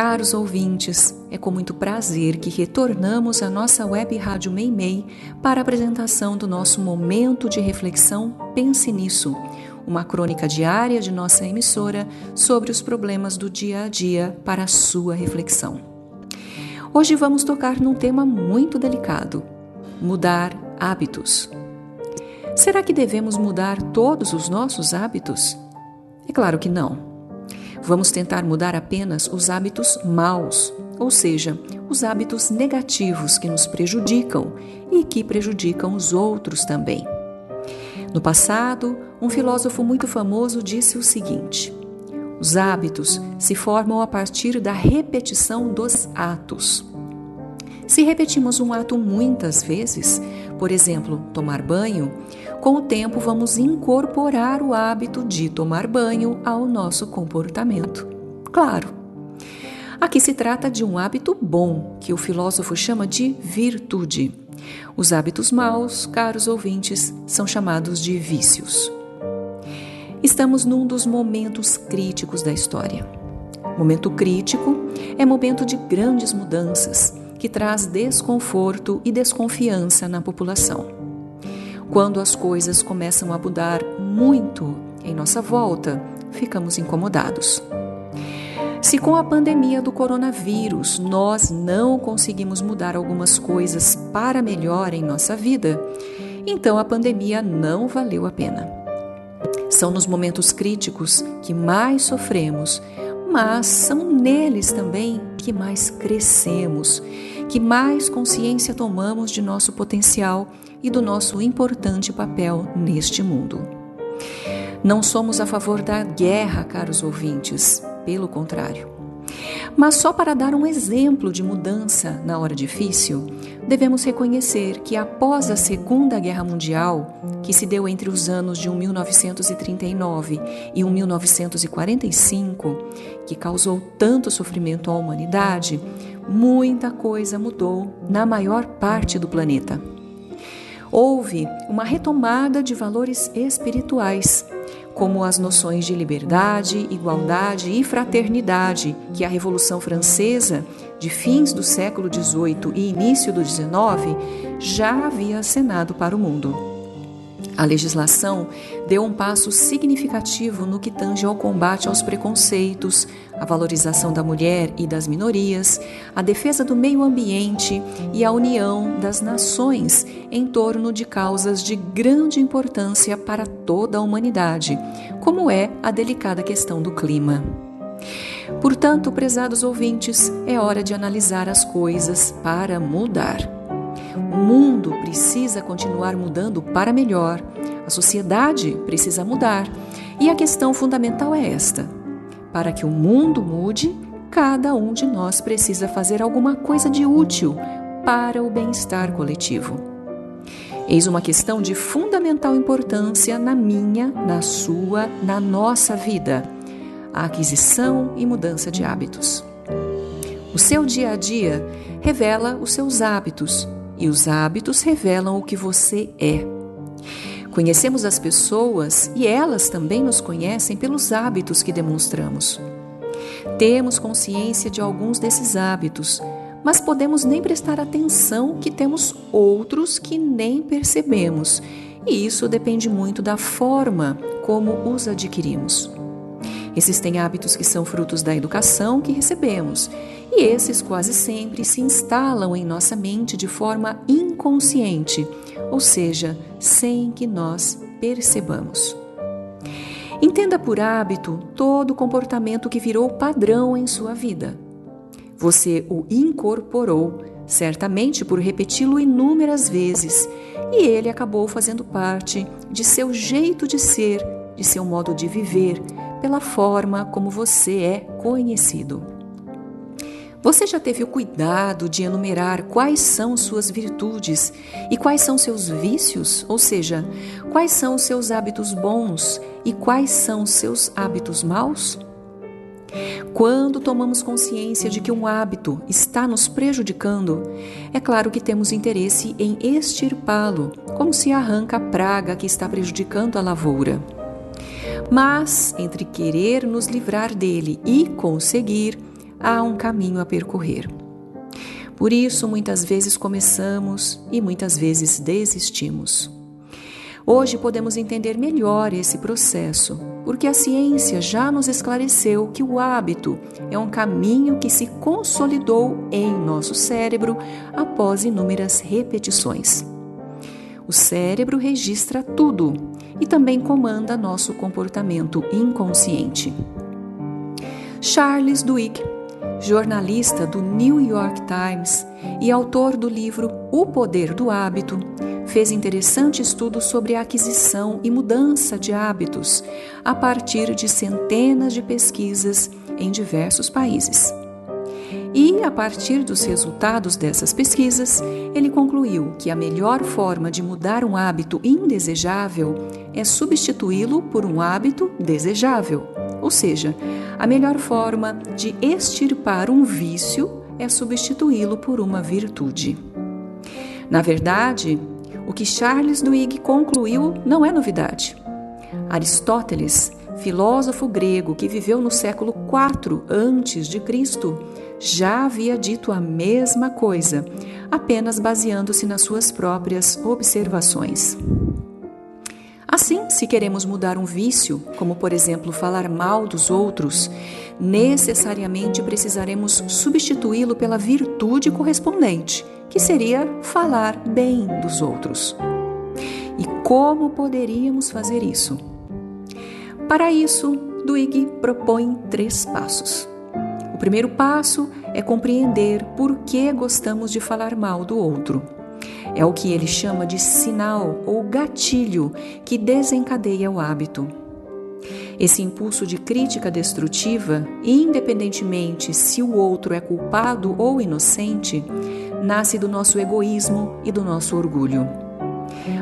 Caros ouvintes, é com muito prazer que retornamos à nossa web rádio Meimei para a apresentação do nosso momento de reflexão Pense Nisso, uma crônica diária de nossa emissora sobre os problemas do dia a dia para a sua reflexão. Hoje vamos tocar num tema muito delicado: mudar hábitos. Será que devemos mudar todos os nossos hábitos? É claro que não. Vamos tentar mudar apenas os hábitos maus, ou seja, os hábitos negativos que nos prejudicam e que prejudicam os outros também. No passado, um filósofo muito famoso disse o seguinte: os hábitos se formam a partir da repetição dos atos. Se repetimos um ato muitas vezes, por exemplo, tomar banho, com o tempo vamos incorporar o hábito de tomar banho ao nosso comportamento. Claro, aqui se trata de um hábito bom, que o filósofo chama de virtude. Os hábitos maus, caros ouvintes, são chamados de vícios. Estamos num dos momentos críticos da história. Momento crítico é momento de grandes mudanças, que traz desconforto e desconfiança na população. Quando as coisas começam a mudar muito em nossa volta, ficamos incomodados. Se com a pandemia do coronavírus nós não conseguimos mudar algumas coisas para melhor em nossa vida, então a pandemia não valeu a pena. São nos momentos críticos que mais sofremos, mas são neles também que mais crescemos, que mais consciência tomamos de nosso potencial e do nosso importante papel neste mundo. Não somos a favor da guerra, caros ouvintes, pelo contrário. Mas só para dar um exemplo de mudança na hora difícil, devemos reconhecer que após a Segunda Guerra Mundial, que se deu entre os anos de 1939 e 1945, que causou tanto sofrimento à humanidade, muita coisa mudou na maior parte do planeta. Houve uma retomada de valores espirituais, como as noções de liberdade, igualdade e fraternidade que a Revolução Francesa, de fins do século XVIII e início do XIX, já havia acenado para o mundo. A legislação deu um passo significativo no que tange ao combate aos preconceitos, a valorização da mulher e das minorias, a defesa do meio ambiente e a união das nações em torno de causas de grande importância para toda a humanidade, como é a delicada questão do clima. Portanto, prezados ouvintes, é hora de analisar as coisas para mudar. O mundo precisa continuar mudando para melhor, a sociedade precisa mudar, e a questão fundamental é esta: para que o mundo mude, cada um de nós precisa fazer alguma coisa de útil para o bem-estar coletivo. Eis uma questão de fundamental importância na minha, na sua, na nossa vida: a aquisição e mudança de hábitos. O seu dia a dia revela os seus hábitos, e os hábitos revelam o que você é. Conhecemos as pessoas e elas também nos conhecem pelos hábitos que demonstramos. Temos consciência de alguns desses hábitos, mas podemos nem prestar atenção que temos outros que nem percebemos, e isso depende muito da forma como os adquirimos. Existem hábitos que são frutos da educação que recebemos, e esses quase sempre se instalam em nossa mente de forma inconsciente, ou seja, sem que nós percebamos. Entenda por hábito todo o comportamento que virou padrão em sua vida. Você o incorporou, certamente por repeti-lo inúmeras vezes, e ele acabou fazendo parte de seu jeito de ser, de seu modo de viver, pela forma como você é conhecido. Você já teve o cuidado de enumerar quais são suas virtudes e quais são seus vícios? Ou seja, quais são os seus hábitos bons e quais são os seus hábitos maus? Quando tomamos consciência de que um hábito está nos prejudicando, é claro que temos interesse em extirpá-lo, como se arranca a praga que está prejudicando a lavoura. Mas, entre querer nos livrar dele e conseguir, há um caminho a percorrer. Por isso, muitas vezes começamos e muitas vezes desistimos. Hoje podemos entender melhor esse processo, porque a ciência já nos esclareceu que o hábito é um caminho que se consolidou em nosso cérebro após inúmeras repetições. O cérebro registra tudo e também comanda nosso comportamento inconsciente. Charles Duhigg, jornalista do New York Times e autor do livro O Poder do Hábito, fez interessante estudo sobre a aquisição e mudança de hábitos a partir de centenas de pesquisas em diversos países. E, a partir dos resultados dessas pesquisas, ele concluiu que a melhor forma de mudar um hábito indesejável é substituí-lo por um hábito desejável. Ou seja, a melhor forma de extirpar um vício é substituí-lo por uma virtude. Na verdade, o que Charles Duhigg concluiu não é novidade. Aristóteles, filósofo grego que viveu no século IV a.C., já havia dito a mesma coisa, apenas baseando-se nas suas próprias observações. Assim, se queremos mudar um vício, como por exemplo falar mal dos outros, necessariamente precisaremos substituí-lo pela virtude correspondente, que seria falar bem dos outros. E como poderíamos fazer isso? Para isso, Duhigg propõe 3 passos. O primeiro passo é compreender por que gostamos de falar mal do outro. É o que ele chama de sinal ou gatilho que desencadeia o hábito. Esse impulso de crítica destrutiva, independentemente se o outro é culpado ou inocente, nasce do nosso egoísmo e do nosso orgulho.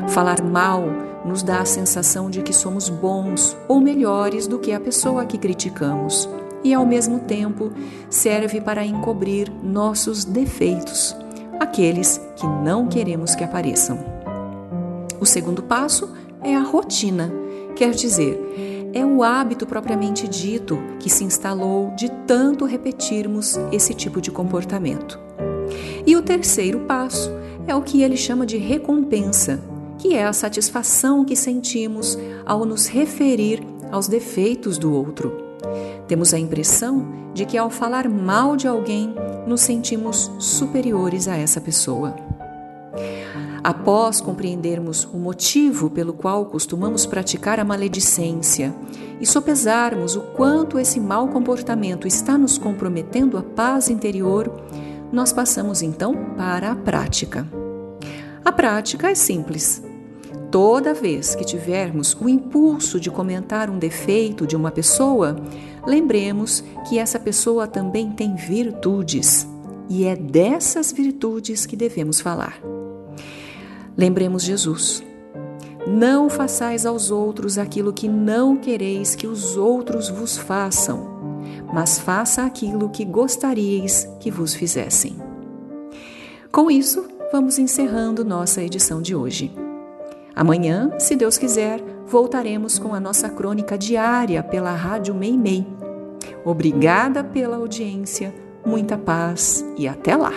Falar mal nos dá a sensação de que somos bons ou melhores do que a pessoa que criticamos e, ao mesmo tempo, serve para encobrir nossos defeitos, aqueles que não queremos que apareçam. O segundo passo é a rotina, quer dizer, é o hábito propriamente dito que se instalou de tanto repetirmos esse tipo de comportamento. E o terceiro passo é o que ele chama de recompensa, que é a satisfação que sentimos ao nos referir aos defeitos do outro. Temos a impressão de que ao falar mal de alguém, nos sentimos superiores a essa pessoa. Após compreendermos o motivo pelo qual costumamos praticar a maledicência e sopesarmos o quanto esse mau comportamento está nos comprometendo a paz interior, nós passamos então para a prática. A prática é simples. Toda vez que tivermos o impulso de comentar um defeito de uma pessoa, lembremos que essa pessoa também tem virtudes, e é dessas virtudes que devemos falar. Lembremos Jesus. Não façais aos outros aquilo que não quereis que os outros vos façam, mas faça aquilo que gostaríeis que vos fizessem. Com isso, vamos encerrando nossa edição de hoje. Amanhã, se Deus quiser, voltaremos com a nossa crônica diária pela Rádio Meimei. Obrigada pela audiência, muita paz e até lá!